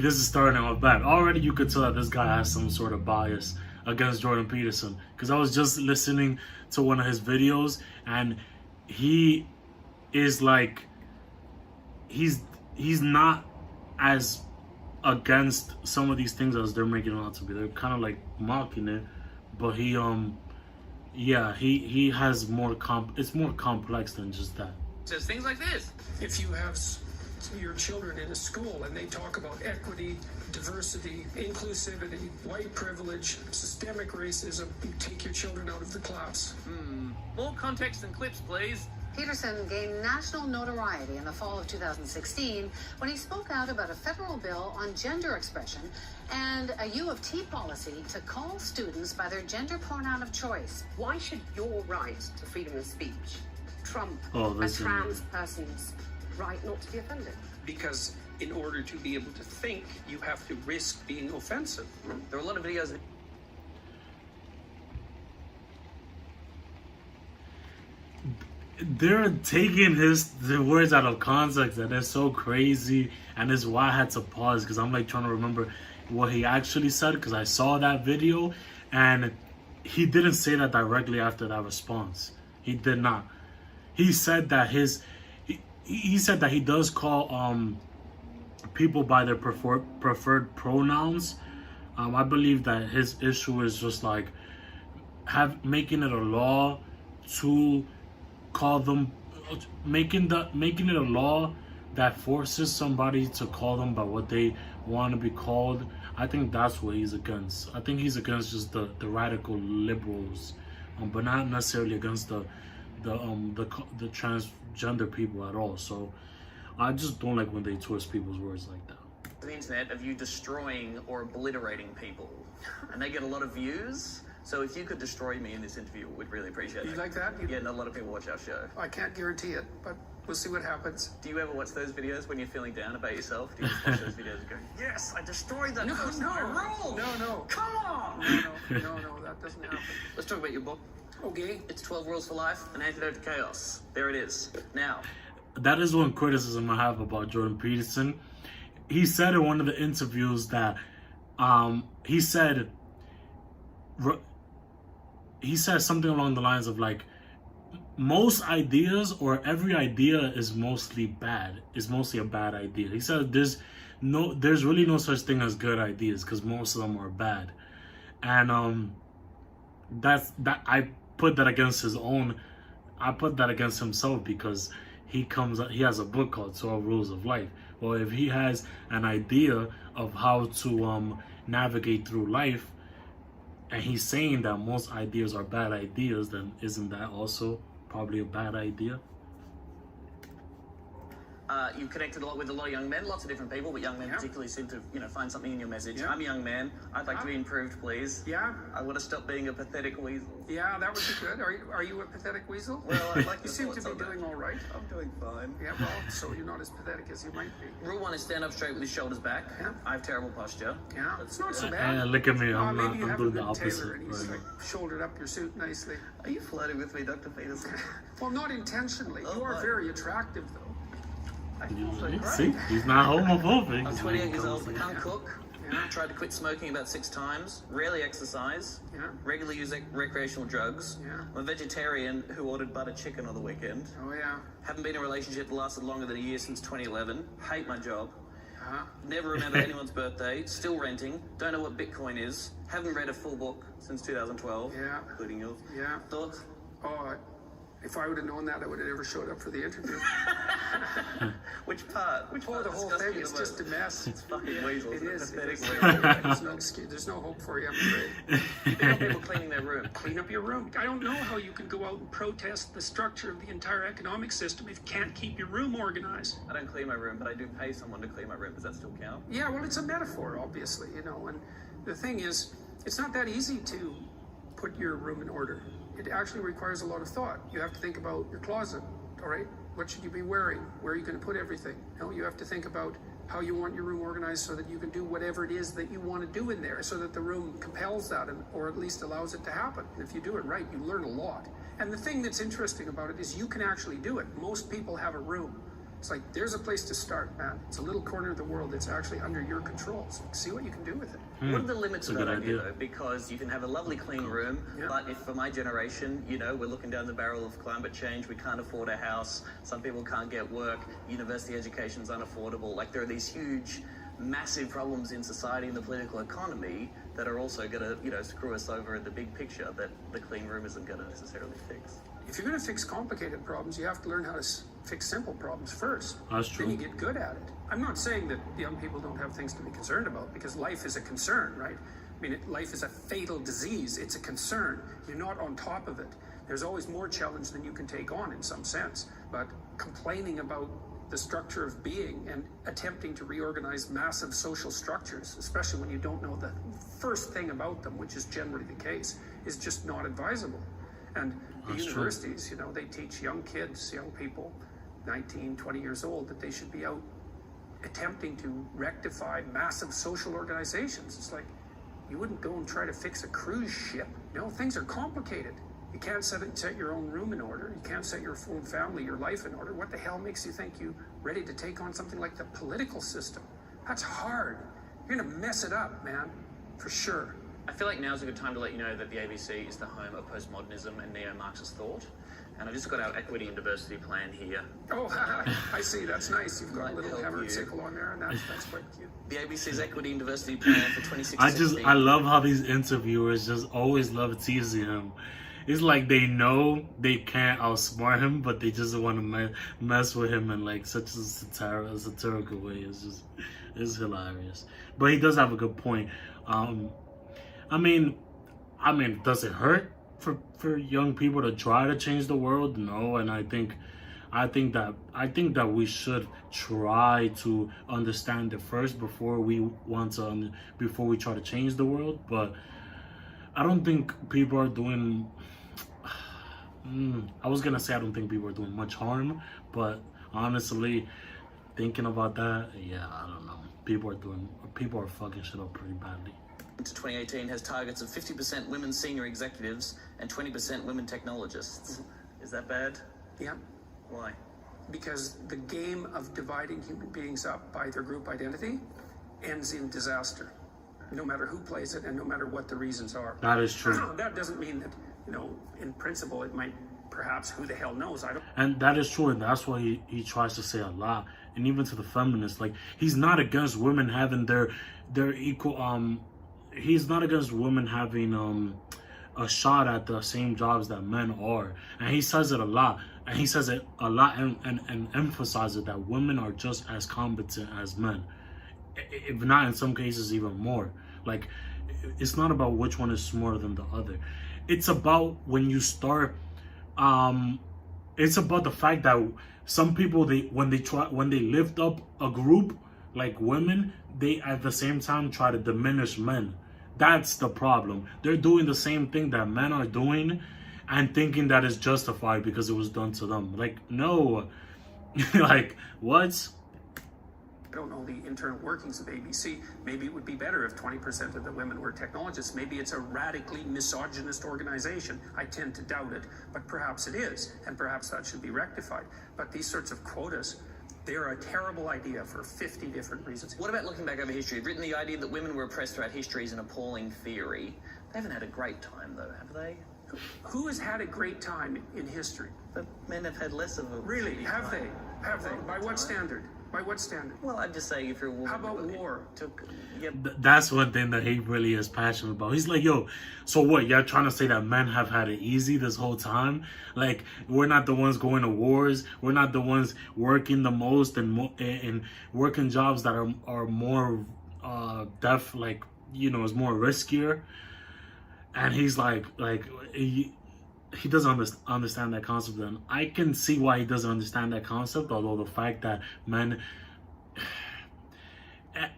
This is starting off bad. Already you could tell that this guy has some sort of bias against Jordan Peterson. Because I was just listening to one of his videos and he is like, he's not as against some of these things as they're making it out to be. They're kind of like mocking it, but he has more it's more complex than just that. Says things like this. If you have your children in a school and they talk about equity, diversity, inclusivity, white privilege, systemic racism, you take your children out of the class. More context and clips, please. Peterson gained national notoriety in the fall of 2016 when he spoke out about a federal bill on gender expression and a U of T policy to call students by their gender pronoun of choice. Why should your right to freedom of speech trump a trans person's right not to be offended? Because in order to be able to think, you have to risk being offensive. There are a lot of videos. They're taking the words out of context, and it's so crazy. And this is why I had to pause, because I'm like trying to remember what he actually said, because I saw that video and he didn't say that directly after that response. He did not. He said that he said that he does call people by their preferred pronouns. I believe that his issue is just like making it a law to call them, making it a law that forces somebody to call them by what they want to be called. I think that's what he's against. I think he's against just the radical liberals, but not necessarily against the transgender people at all. So I just don't like when they twist people's words like that. The internet of you destroying or obliterating people, and they get a lot of views. So if you could destroy me in this interview, we'd really appreciate it. You like that? Yeah, not a lot of people watch our show. I can't guarantee it, but we'll see what happens. Do you ever watch those videos when you're feeling down about yourself? Do you just watch those videos and go, yes, I destroyed that person. I rule. No. Come on. No, that doesn't happen. Let's talk about your book. Okay. It's 12 Rules for Life, An Antidote to Chaos. There it is. Now, that is one criticism I have about Jordan Peterson. He said in one of the interviews that he said something along the lines of like, most ideas or every idea is mostly bad. It's mostly a bad idea. He said there's really no such thing as good ideas because most of them are bad. And I put that against himself because he has a book called 12 Rules of Life. Well, if he has an idea of how to navigate through life, and he's saying that most ideas are bad ideas, then isn't that also probably a bad idea? You've connected a lot with a lot of young men, lots of different people, but young men particularly seem to, find something in your message. Yeah. I'm a young man. I'd like to be improved, please. Yeah. I want to stop being a pathetic weasel. Yeah, that would be good. Are you a pathetic weasel? Well, I'd like to You seem to thoughts be on doing that. all right. I'm doing fine. Yeah, well, so you're not as pathetic as you might be. Rule 1 is stand up straight with your shoulders back. Yeah. I have terrible posture. Yeah, it's not so bad. Look at me, I'm maybe you have doing a the good tailor opposite and he's right like shouldered up your suit nicely. Are you flirting with me, Dr. Peterson? Well, not intentionally. Oh, You are my. very attractive, though. See, he's not homophobic. I'm 28 years old, can't cook. Yeah. Tried to quit smoking about 6 times. Rarely exercise. Yeah. Regularly use recreational drugs. Yeah. I'm a vegetarian who ordered butter chicken on the weekend. Oh, yeah. Haven't been in a relationship that lasted longer than a year since 2011. Hate my job. Uh-huh. Never remember anyone's birthday. Still renting. Don't know what Bitcoin is. Haven't read a full book since 2012. Yeah. Including yours. Yeah. Thoughts? Oh, if I would have known that, I would have never showed up for the interview. Which part? Which Oh, part the whole disgusts thing you is the just a most? mess. It's fucking weasels. It is. Pathetic It is. weasels. There's no hope for you, I'm afraid. There are people cleaning their room. Clean up your room. I don't know how you can go out and protest the structure of the entire economic system if you can't keep your room organized. I don't clean my room, but I do pay someone to clean my room. Does that still count? Yeah, well, it's a metaphor, obviously, and the thing is, it's not that easy to put your room in order. It actually requires a lot of thought. You have to think about your closet, all right? What should you be wearing? Where are you going to put everything? You have to think about how you want your room organized so that you can do whatever it is that you want to do in there, so that the room compels that, or at least allows it to happen. And if you do it right, you learn a lot. And the thing that's interesting about it is you can actually do it. Most people have a room It's like, there's a place to start, man. It's a little corner of the world that's actually under your control. So see what you can do with it. What are the limits of that idea, though? Because you can have a lovely clean room, but if for my generation, you know, we're looking down the barrel of climate change, we can't afford a house, some people can't get work, university education's unaffordable. Like, there are these huge, massive problems in society and the political economy that are also going to, you know, screw us over in the big picture that the clean room isn't going to necessarily fix. If you're going to fix complicated problems, you have to learn how to fix simple problems first. That's true. Then you get good at it. I'm not saying that young people don't have things to be concerned about, because life is a concern, right? I mean, life is a fatal disease. It's a concern. You're not on top of it. There's always more challenge than you can take on in some sense. But complaining about the structure of being and attempting to reorganize massive social structures, especially when you don't know the first thing about them, which is generally the case, is just not advisable. And the universities, you know, they teach young kids, young people, 19, 20 years old, that they should be out attempting to rectify massive social organizations. It's like, you wouldn't go and try to fix a cruise ship. You know, things are complicated. You can't set your own room in order. You can't set your own family, your life in order. What the hell makes you think you're ready to take on something like the political system? That's hard. You're gonna mess it up, man, for sure. I feel like now's a good time to let you know that the ABC is the home of postmodernism and neo-Marxist thought. And I've just got our equity and diversity plan here. Oh, I see. That's nice. You've got a little hammer and sickle on there, and that's quite cute. The ABC's equity and diversity plan for 2016. I love how these interviewers just always love teasing him. It's like they know they can't outsmart him, but they just want to mess with him in like such a satirical way. It's hilarious. But he does have a good point. I mean, does it hurt for young people to try to change the world? No, and I think that we should try to understand it first before we try to change the world. But I don't think people are doing. I was gonna say I don't think people are doing much harm, but honestly, thinking about that, yeah, I don't know. People are fucking shit up pretty badly. To 2018 has targets of 50% women senior executives and 20% women technologists. Is that bad? Yeah. Why? Because the game of dividing human beings up by their group identity ends in disaster, no matter who plays it and no matter what the reasons are. That is true. That doesn't mean that, you know, in principle it might, perhaps, who the hell knows, I don't. And that is true, and that's why he tries to say a lot. And even to the feminists, like, he's not against women having their equal he's not against women having a shot at the same jobs that men are. And he says it a lot. And he says it a lot and emphasizes that women are just as competent as men. If not, in some cases, even more. Like, it's not about which one is smarter than the other. It's about when you start, it's about the fact that some people, when they lift up a group, like women, they at the same time try to diminish men. That's the problem. They're doing the same thing that men are doing and thinking that it's justified because it was done to them. Like, no. Like, what? I don't know the internal workings of ABC. Maybe it would be better if 20% of the women were technologists. Maybe it's a radically misogynist organization. I tend to doubt it, but perhaps it is, and perhaps that should be rectified. But these sorts of quotas, they're a terrible idea for 50 different reasons. What about looking back over history? You've written the idea that women were oppressed throughout history is an appalling theory. They haven't had a great time, though, have they? Who has had a great time in history? But men have had less of a... Really? Have they? Have they? By what standard? By what standard? Well, I'm just saying, if you're a woman... How about war? That's one thing that he really is passionate about. He's like, yo, so what? You're trying to say that men have had it easy this whole time? Like, we're not the ones going to wars. We're not the ones working the most and working jobs that are more like, you know, is more riskier. And he's like he doesn't understand that concept. And I can see why he doesn't understand that concept, although the fact that men,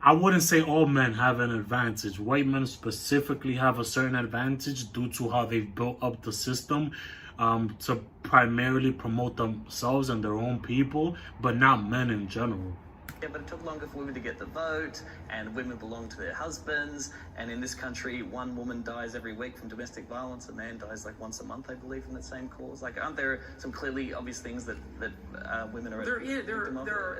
I wouldn't say all men have an advantage. White men specifically have a certain advantage due to how they've built up the system to primarily promote themselves and their own people, but not men in general. Yeah, but it took longer for women to get the vote, and women belong to their husbands. And in this country, one woman dies every week from domestic violence. A man dies like once a month, I believe, from that same cause. Like, aren't there some clearly obvious things that women are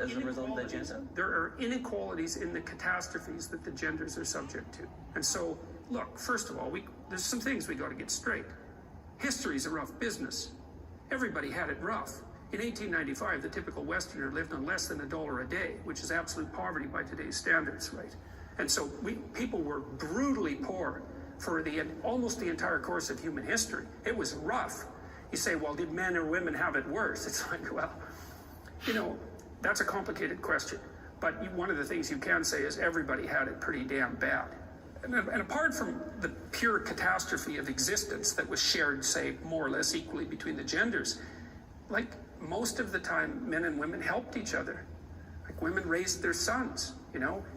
as a result of their gender? There are inequalities in the catastrophes that the genders are subject to. And so, look, first of all, there's some things we got to get straight. History's a rough business. Everybody had it rough. In 1895, the typical Westerner lived on less than $1 a day, which is absolute poverty by today's standards, right? And so people were brutally poor for almost the entire course of human history. It was rough. You say, well, did men or women have it worse? It's like, well, that's a complicated question. But one of the things you can say is everybody had it pretty damn bad. And apart from the pure catastrophe of existence that was shared, say, more or less equally between the genders, like, most of the time, men and women helped each other. Like, women raised their sons,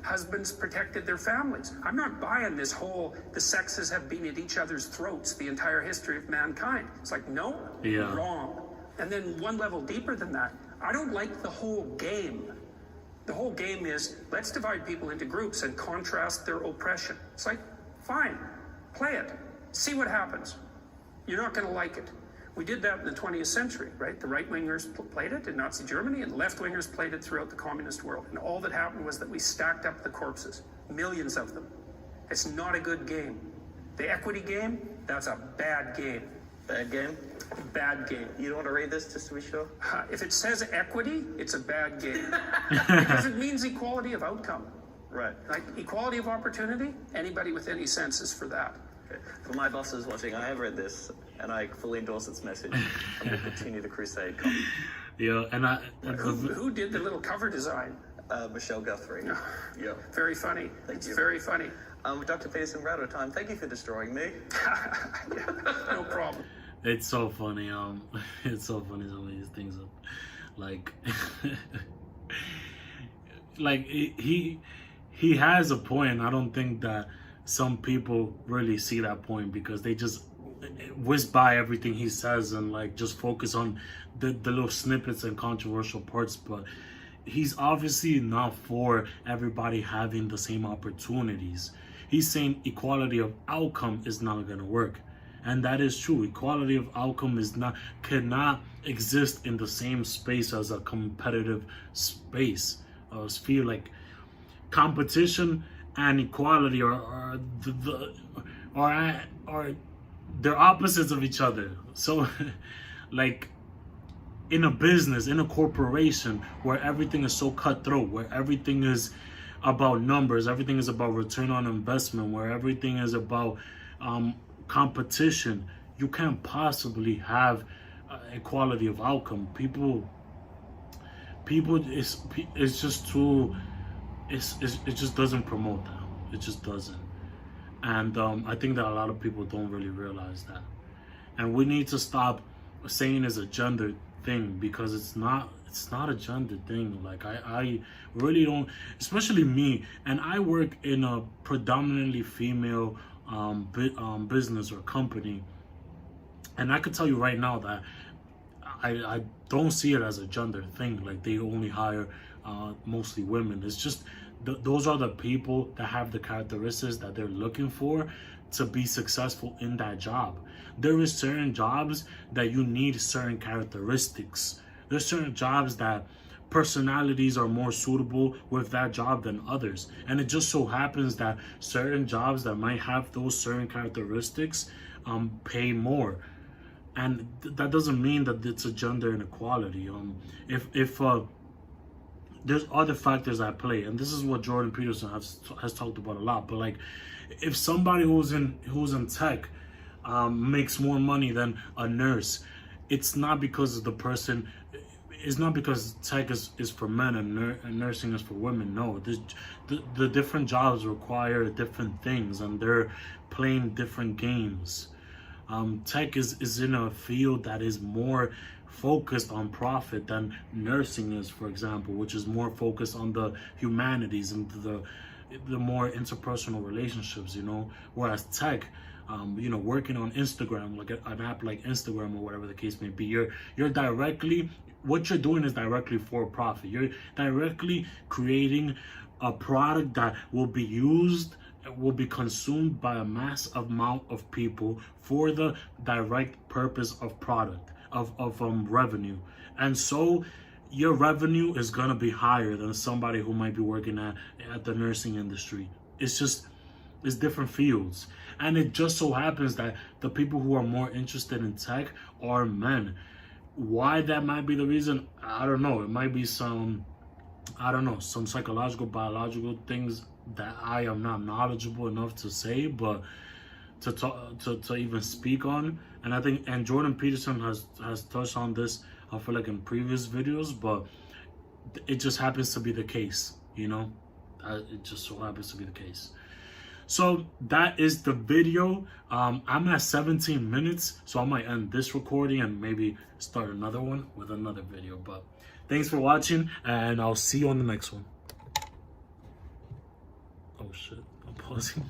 husbands protected their families. I'm not buying this whole, the sexes have been at each other's throats the entire history of mankind. It's like, no, wrong. And then one level deeper than that, I don't like the whole game. The whole game is, let's divide people into groups and contrast their oppression. It's like, fine, play it. See what happens. You're not going to like it. We did that in the 20th century, right? The right-wingers played it in Nazi Germany, and left-wingers played it throughout the communist world. And all that happened was that we stacked up the corpses, millions of them. It's not a good game. The equity game, that's a bad game. Bad game? Bad game. You don't want to read this just to be sure? If it says equity, it's a bad game. Because it means equality of outcome. Right. Like equality of opportunity, anybody with any sense is for that. For my bosses watching, I have read this, and I fully endorse its message. And will continue the crusade. Yeah, and who did the little cover design? Michelle Guthrie. Yeah. Very funny. Thank you. Very funny. Dr. Peterson, we're out of time. Thank you for destroying me. Yeah, no problem. It's so funny. It's so funny some of these things. Like, like he has a point. I don't think that some people really see that point because they just whiz by everything he says and like just focus on the little snippets and controversial parts. But he's obviously not for everybody having the same opportunities. He's saying equality of outcome is not going to work. And that is true. Equality of outcome cannot exist in the same space as a competitive space. I feel like competition and equality are they're opposites of each other. So like in a business, in a corporation where everything is so cutthroat, where everything is about numbers, everything is about return on investment, where everything is about competition, you can't possibly have equality of outcome. People it's just too, it just doesn't promote that. It just doesn't. And I think that a lot of people don't really realize that. And we need to stop saying it's a gender thing, because it's not a gender thing. Like I really don't, especially me, and I work in a predominantly female business or company, and I could tell you right now that I don't see it as a gender thing. Like they only hire mostly women. It's just those are the people that have the characteristics that they're looking for to be successful in that job. There is certain jobs that you need certain characteristics. There's certain jobs that personalities are more suitable with that job than others. And it just so happens that certain jobs that might have those certain characteristics pay more. And that doesn't mean that it's a gender inequality. If there's other factors at play, and this is what Jordan Peterson has talked about a lot. But like, if somebody who's in tech makes more money than a nurse, it's not because of the person. It's not because tech is for men and nursing is for women. No, the different jobs require different things, and they're playing different games. Tech is in a field that is more focused on profit than nursing is, for example, which is more focused on the humanities and the more interpersonal relationships, you know. Whereas tech, you know, working on Instagram, like an app like Instagram or whatever the case may be. You're directly, what you're doing is directly for profit. You're directly creating a product that will be used, will be consumed by a mass amount of people for the direct purpose of product, of revenue. And so your revenue is gonna be higher than somebody who might be working at the nursing industry. It's different fields. And it just so happens that the people who are more interested in tech are men. Why that might be the reason, I don't know. It might be some psychological, biological things that I am not knowledgeable enough to say, but to even speak on. And I think, and Jordan Peterson has touched on this, I feel like, in previous videos, but it just happens to be the case, you know? It just so happens to be the case. So that is the video. I'm at 17 minutes, so I might end this recording and maybe start another one with another video. But thanks for watching, and I'll see you on the next one. Oh shit, I'm pausing.